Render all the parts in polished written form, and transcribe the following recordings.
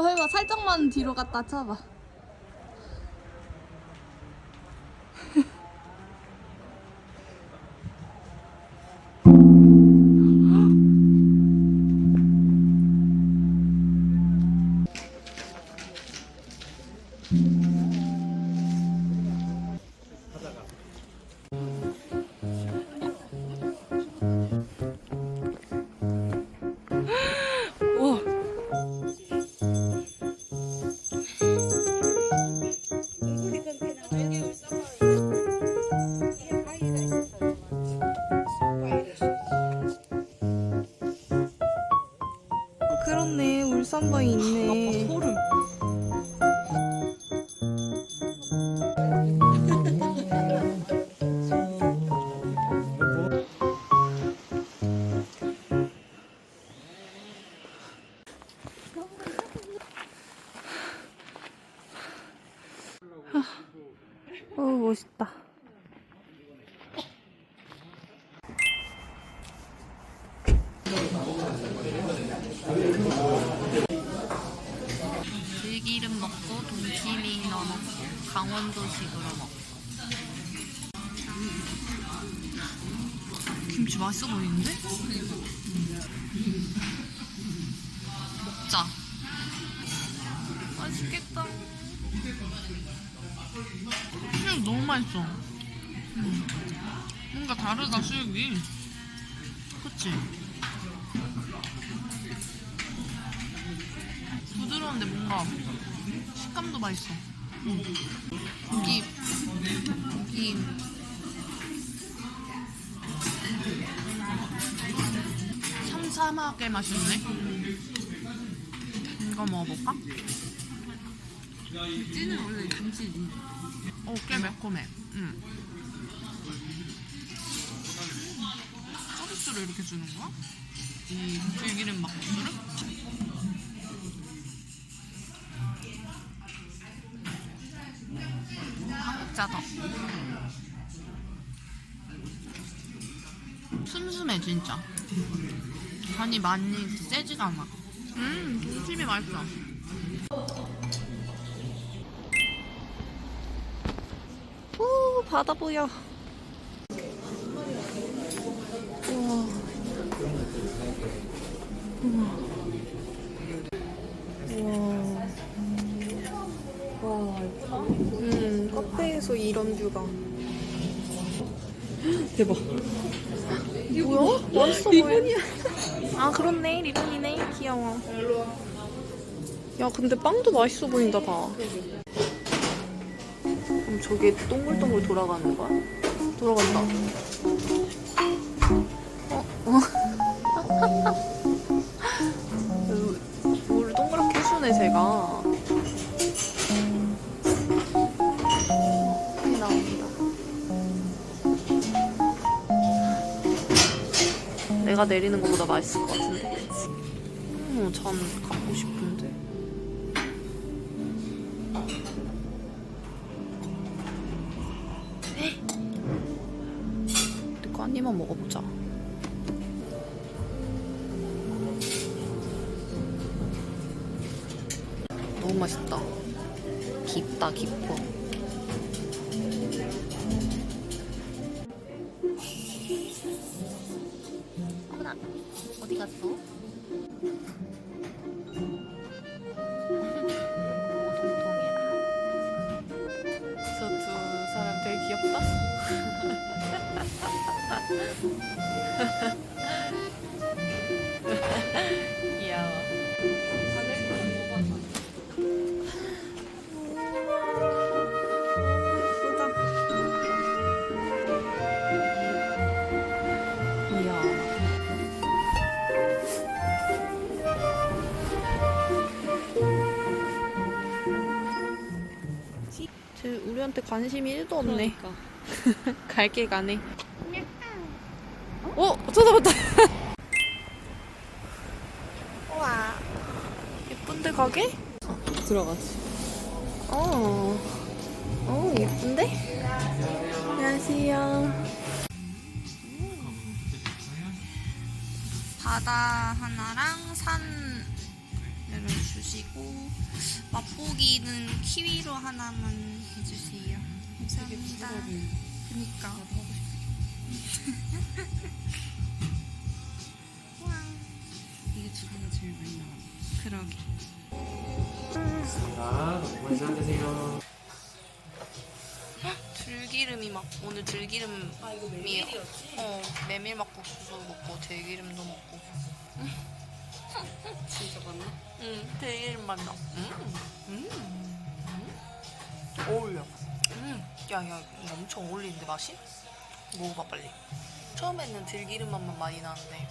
해봐. 살짝만 뒤로 갔다 쳐봐. 우와. 그렇네. 울산바위 있네. 아빠 소름. 멋있다. 들기름 먹고 동치미 넣어 먹고 강원도식으로 먹고. 김치 맛있어 보이는데? 먹자. 맛있겠다. 수육 너무 맛있어. 뭔가 다르다 수육이. 그치? 부드러운데 뭔가 식감도 맛있어. 고기 삼삼하게 맛있네. 이거 먹어볼까? 찌는 원래 김치지. 꽤 매콤해. 서비스로 이렇게 주는 거야? 이 들기름 막국수를? 한국자더. 슴슴해 진짜. 간이 많이 세지가 않아. 동치미 맛있어. 오, 바다 보여. 우와. 우와. 와, 카페에서 이런 뷰가. 대박. 뭐야? 맛있어 보여. 리본이야. 아, 그렇네. 리본이네. 귀여워. 야, 근데 빵도 맛있어 보인다, 봐. 그럼 저게 동글동글 돌아가는 거야? 돌아간다. 물 동그랗게 해주네, 제가. 많이 나온다. 내가 내리는 것보다 맛있을 것 같은데, 그치? 전 갖고 싶은데. 이거 한 입만 먹어보자. 너무 맛있다. 깊다, 깊어. 어머나, 어디 갔어? 통통이야. 저 두 사람 되게 귀엽다. 귀여워. 우리한테 관심이 1도 없네. 그러니까. 갈게 가네. 쳐다봤다. 우와. 예쁜데 가게? 들어가지. 예쁜데? 안녕하세요. 바다 하나랑 산을 주시. 해주시고 맛보기는 키위로 하나만 해주세요. 감사합니다. 그니까. 와. 이게 두 개가 제일 많이 나와. 그러게. 자, 많이 드세요. 들기름이 막 오늘 들기름이 이거 메밀이었지? 메밀막국수도 먹고 들기름도 먹고. 진짜 많네. 응, 들기름 맛나. 어울려. 야, 이거 엄청 어울리는데 맛이? 먹어봐 빨리. 처음에는 들기름 맛만 많이 나는데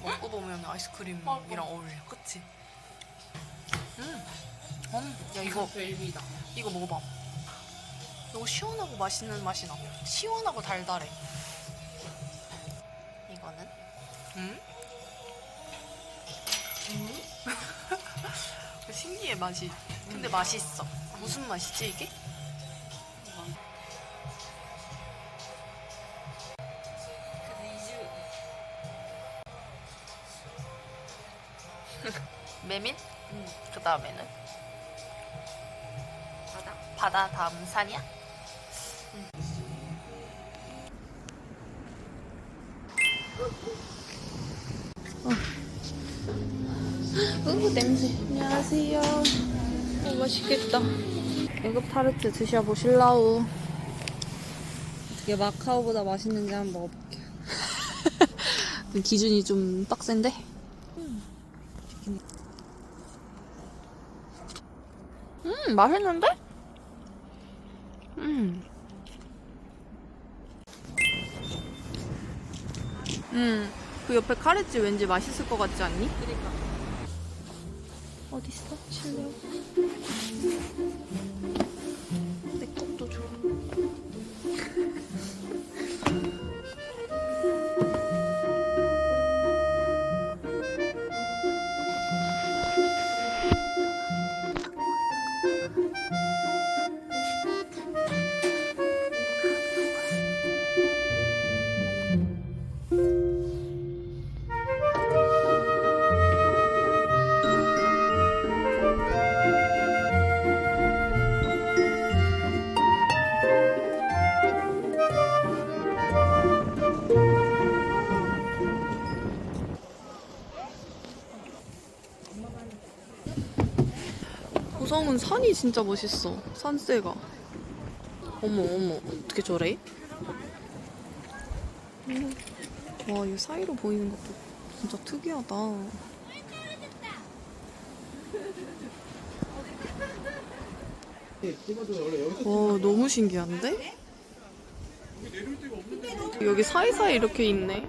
먹고 보면 아이스크림이랑 어울려. 그치? 야 이거 벨비다. 이거 먹어봐. 너무 시원하고 맛있는 맛이 나. 시원하고 달달해. 이거는 신기해 맛이. 근데 맛있어. 무슨 맛이지 이게? 메밀? 그 다음에는? 바다? 바다 다음 산이야? 냄새. 안녕하세요. 맛있겠다. 애급 타르트 드셔보실라우. 어떻게 마카오보다 맛있는지 한번 먹어볼게요. 기준이 좀 빡센데? 맛있는데? 그 옆에 카레집 왠지 맛있을 것 같지 않니? 그러니까. 어딨어? 실내요? 내 것도 줘. 고성은 산이 진짜 멋있어. 산세가. 어머 어떻게 저래? 와, 이 사이로 보이는 것도 진짜 특이하다. 와, 너무 신기한데? 여기 사이사이 이렇게 있네.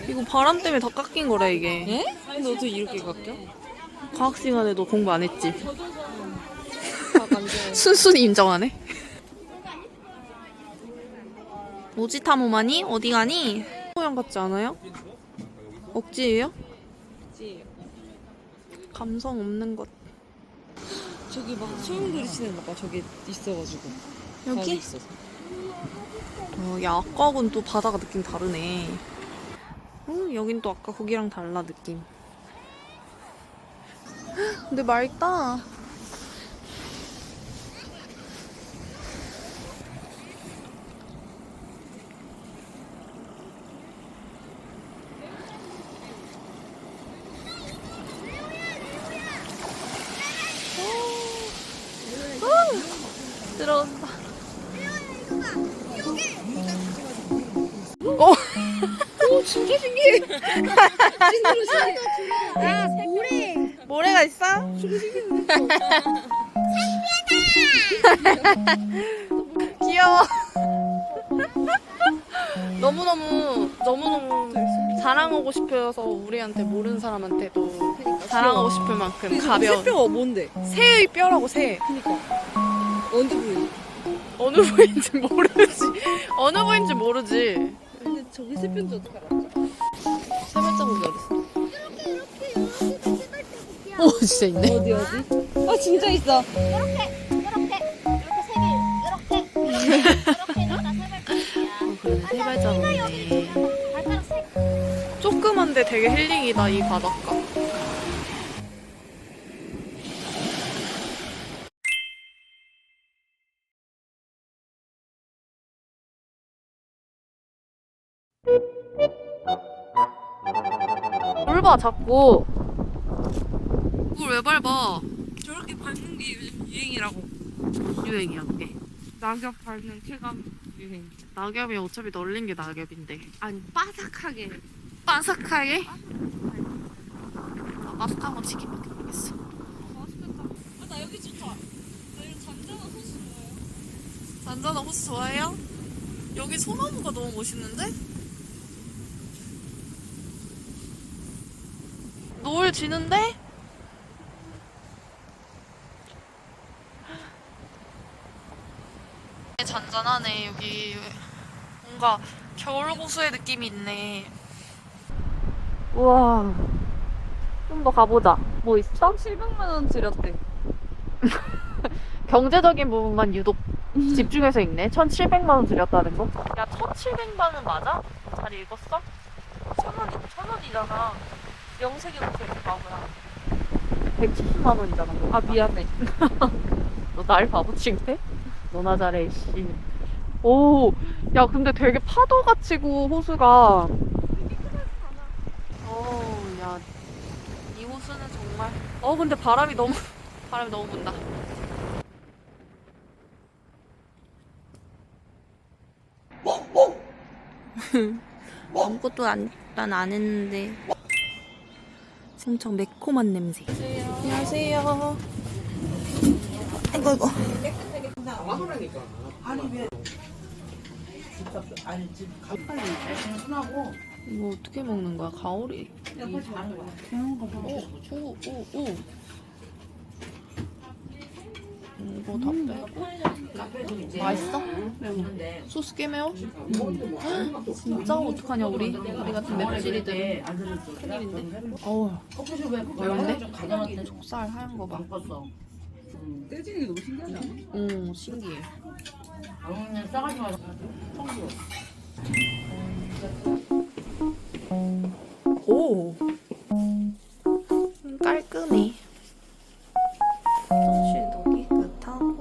이거 바람 때문에 다 깎인 거래 이게. 에? 근데 어떻게 이렇게 깎여? 과학 시간에 너 공부 안 했지? 안 돼. 순순히 인정하네. 뭐지 타모마니? 어디 가니? 모양 같지 않아요? 억지예요? 감성 없는 것. 저기 막 소용 들이치는 거 봐. 저기 있어가지고. 여기? 바로 있어서. 야, 아까하고는 또 바다가 느낌 다르네. 여긴 또 아까 거기랑 달라 느낌. 근데 맑다. 들어온다. 오, 진짜 신기해. 아, 모래가 있어? 귀여워. 너무너무 자랑하고 싶어서 우리한테 모르는 사람한테도 자랑하고 싶을 만큼 가벼운. 새뼈가 뭔데? 새의 뼈라고 새. 어느 부위? 어느 부위인지 모르지. 어느 부위인지 모르지. 근데 저기 새뼈인지 어떻게 알았지? 세 발자국이 어딨어? 이렇게 오, 진짜 있네. 어디? 아 진짜 있어. 이렇게 세 개, 이렇게 해놓다 세 발짝이야. 그래, 세 발자국이네. 발가락 세 개. 조그만데 되게 힐링이다, 이 바닷가. 밟아 자꾸. 그걸 왜 밟아? 저렇게 밟는 게 요즘 유행이라고. 유행이야 그게. 낙엽 밟는 쾌감 유행. 낙엽이 어차피 널린 게 낙엽인데. 아니 바삭하게. 바삭하게? 바삭한 건 치킨밖에 모르겠어. 맛있겠다. 아, 나 여기 좋다. 나 이런 잔잔한 호수 좋아해요. 잔잔한 호수 좋아해요? 여기 소나무가 너무 멋있는데? 노을 지는데? 잔잔하네 여기. 뭔가 겨울 호수의 느낌이 있네. 우와. 좀 더 가보자. 뭐 있어? 700만 원 들였대. 경제적인 부분만 유독 집중해서 읽네. 1,700만 원 들였다는 거? 야, 1,700만 원 맞아? 잘 읽었어? 1,000원이잖아. 영세기 국수 바보야. 170만 원이잖아. 아 미안해. 너 날 바보 취급해? 너나 잘해, 씨. 오, 야, 근데 되게 파도가 치고, 호수가. 야, 이 호수는 정말 근데 바람이 너무. 바람이 너무 분다. 아무것도 난 안 했는데 엄청 매콤한 냄새. 안녕하세요. 아이고 아이고. 이거 어떻게 먹는 거야? 가오리. 오. 이거 다 빼고. 맛있어? 소스 꽤 매워? 진짜 어떡하냐 우리 같은 맵찔이들. 큰일인데. 어우 매운데? 속살 하얀 거 봐. 떼지는 게 너무 신기하지 않아? 오 신기해. 오 깔끔해. 화장실도 깨끗하고.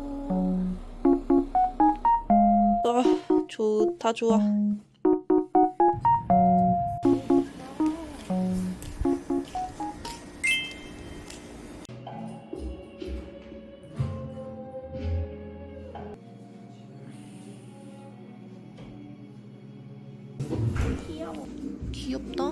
좋다 좋아. 귀엽다.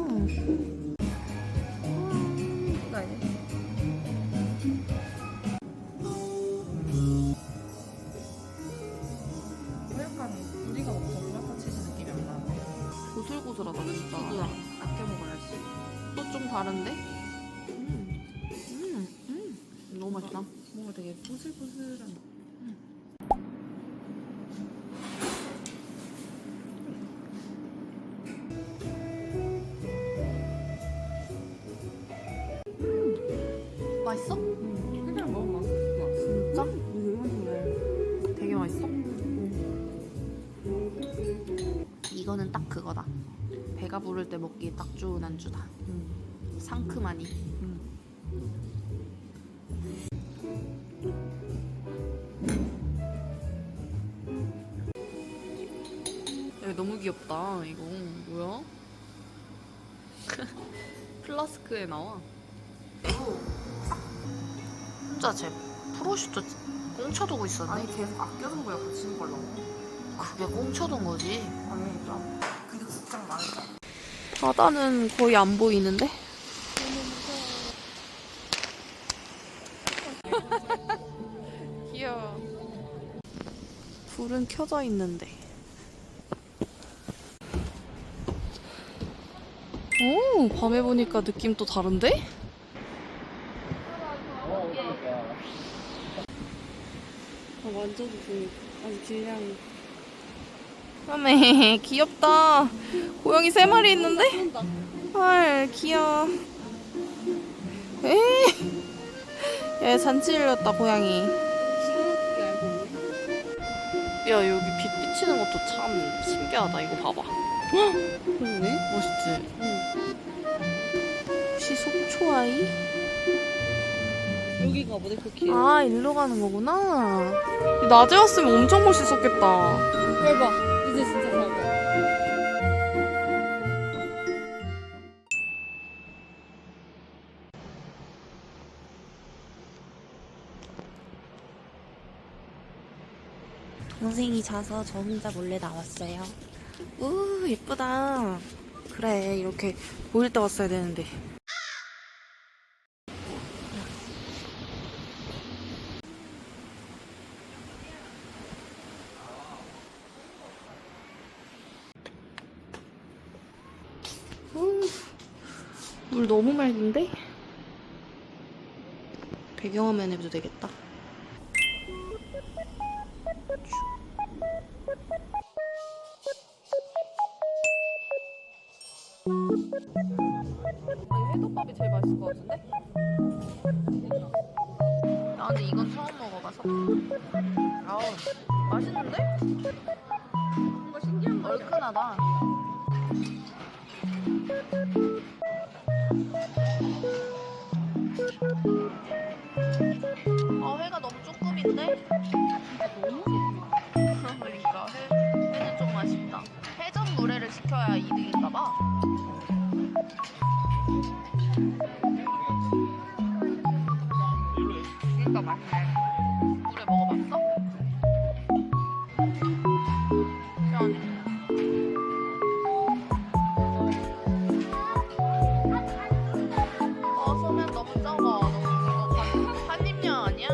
우리가 먹던 브라타 치즈 느낌이 안 나. 고슬고슬하다 진짜. 아껴 먹어야지. 또 좀 다른데? 너무 맛있다. 뭔가 되게 부슬부슬한. 맛있어? 그냥 먹으면 맛있어. 진짜? 이거 되게 맛있어? 이거는 딱 그거다. 배가 부를 때 먹기에 딱 좋은 안주다. 상큼하니. 야, 너무 귀엽다. 이거 뭐야? 플라스크에 나와. 진짜 쟤 프로슈트 꽁쳐두고 있었네. 아니 계속 아껴둔 거야 붙이는 걸로. 그게 꽁쳐둔 거지. 아니니까. 근데 진짜 많다. 바다는 거의 안 보이는데? 귀여워. 불은 켜져 있는데. 오, 밤에 보니까 느낌 또 다른데? 완전 아주 길냥. 그러네. 귀엽다. 고양이 3마리 있는데? 헐, 귀여워. 에이. 얘 잔치 일렸다, 고양이. 야, 여기 빛 비치는 것도 참 신기하다. 이거 봐봐. 그러네. 멋있지? 혹시 속초아이? 여기가 뭐지 그키. 아, 일로 가는 거구나. 낮에 왔으면 엄청 멋있었겠다. 대박. 이제 진짜 잘 봐. 동생이 자서 저 혼자 몰래 나왔어요. 우 예쁘다. 그래 이렇게 보일 때 왔어야 되는데. 물 너무 맑은데? 배경화면 해도 되겠다. 아니 회덮밥이 제일 맛있을 것 같은데? 나 근데 이건 처음 먹어봐서. 아우 맛있는데? 뭔가 신기한 거 얼큰하다. 회가 너무 조금인데? 그러니까 회는 좀 아쉽다. 회전 물회를 시켜야 이득인가봐. 그러니까 맛있네. 물회 먹어봤어? 시원해. 소면 너무 적어. 너무 이거 한 입량 아니야?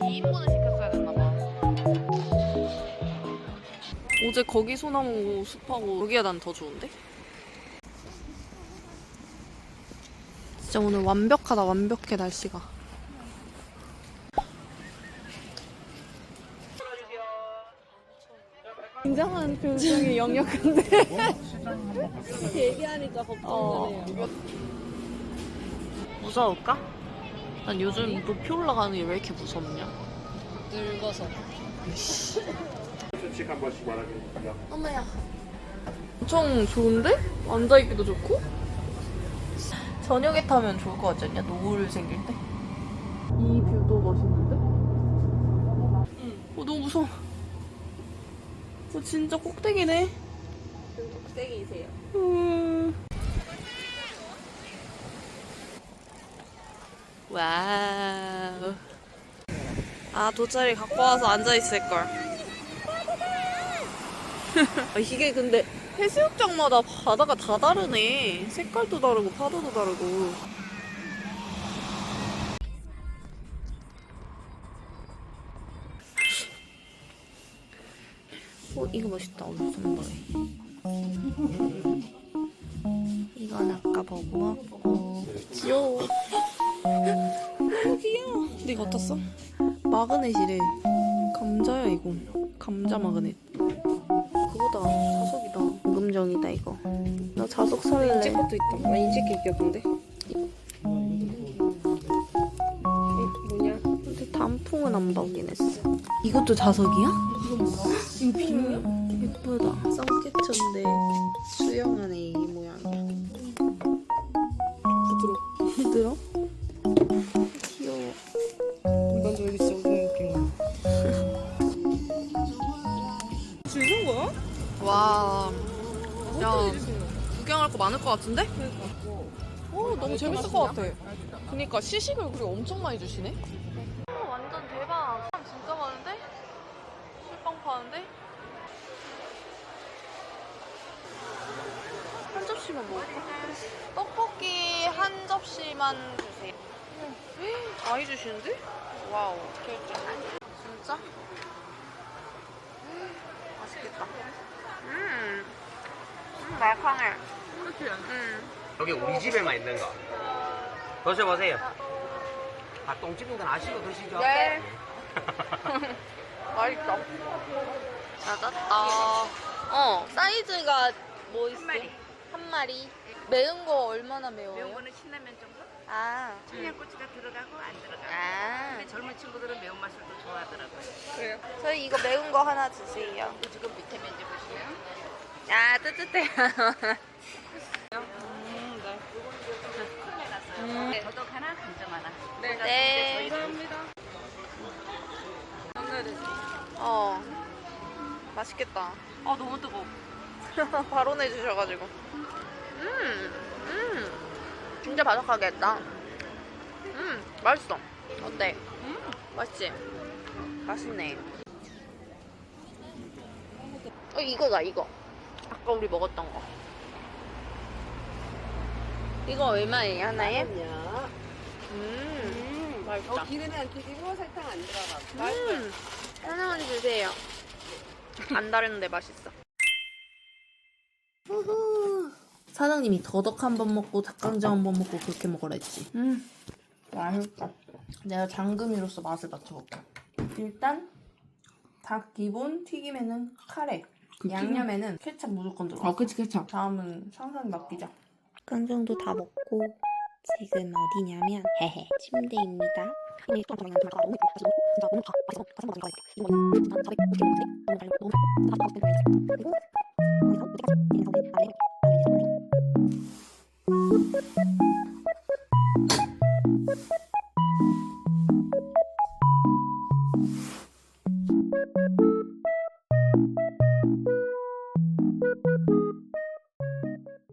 2인분을 시켰어야 됐나봐. 어제 거기 소나무 숲하고 여기가 난 더 좋은데? 진짜 오늘 완벽하다. 완벽해 날씨가. 굉장한 표정이 역력한데. 얘기하니까 걱정되네요. 무서울까? 난 요즘 높이 올라가는 게 왜 이렇게 무섭냐? 늙어서. 수칙 한 번씩 말하겠습니다. 어머야. 엄청 좋은데? 앉아있기도 좋고? 저녁에 타면 좋을 것 같지 않냐? 노을 생길 때? 이 뷰도 멋있는데? 너무 무서워. 진짜 꼭대기네. 꼭대기이세요. 와우. 아, 돗자리 갖고 와서 앉아있을걸. 이게 근데 해수욕장마다 바다가 다 다르네. 색깔도 다르고 파도도 다르고. 이거 멋있다. 엄청 이건 아까 보고 왔고. 귀여워. 귀여워. 근데 이거 어땠어? 마그넷이래. 감자야 이거. 감자 마그넷. 그거다. 자석이다. 금정이다 이거. 나 자석 살래. 인체 것도 있다. 나 인체 케이크 같은데? 뭐냐? 근데 단풍은 안 보긴 했어. 이것도 자석이야? 이거 비누야? 예쁘다. 썬캐쳐인데 수영하네 이 모양이야. 부드러? 귀여워. 이건 저기 진짜 무슨 느낌이야? 주는 거야? 와. 야, 구경할 거 많을 것 같은데? 너무 재밌을 것 같아. 그니까 시식을 그리고 엄청 많이 주시네? 완전 대박. 사람 진짜 많은데? 술빵 파는데? 한 접시만 먹을까? 떡볶이 한 접시만 주세요. 많이 주시는데? 와우. 결정. 진짜? 맛있겠다. 말캉해. 여기 우리 집에만 있는 거. 드셔보세요. 아, 똥집인 건 아시고 드시죠? 네. 맛있다. 찾았다. 사이즈가 뭐 있어? 한 마리. 매운 거 얼마나 매워요? 매운 거는 신라면 정도? 아. 청양고추가 들어가고 안 들어가고. 아. 근데 젊은 친구들은 매운맛을 또 좋아하더라고요. 그래요? 저희 이거 매운 거 하나 주세요. 또 지금 밑에 면제 보시면 야, 뜨뜻해. 네. 더덕 하나, 간장 하나. 네. 감사합니다. 맛있겠다. 너무 뜨거워. 바로 내주셔가지고. 진짜 바삭하겠다. 맛있어. 어때? 맛있지? 맛있네. 이거다 이거. 아까 우리 먹었던 거. 이거 얼마예요 하나에? 맛있다. 기름에 안 튀기고 설탕 안 들어가고. 하나만 주세요. 안 다른데 맛있어. 사장님이 더덕 한 번 먹고 닭강정 한 번 먹고 그렇게 먹으라 했지. 맛있다. 내가 장금이로서 맛을 맞춰볼게. 일단 닭 기본 튀김에는 카레, 양념에는 케찹 무조건 들어가. 그치, 케찹. 다음은 상상이 맡기자. 깡정도 다 먹고 지금 어디냐면 헤헤 침대입니다. 이미 또 너무 다 너무 진짜 너무 다 맛있어 가서 먹는 거 같아. 이거 진짜 400 너무 잘 너무 다 먹고 싶은 그리고 거기서 어디까지? 지금 저기 아래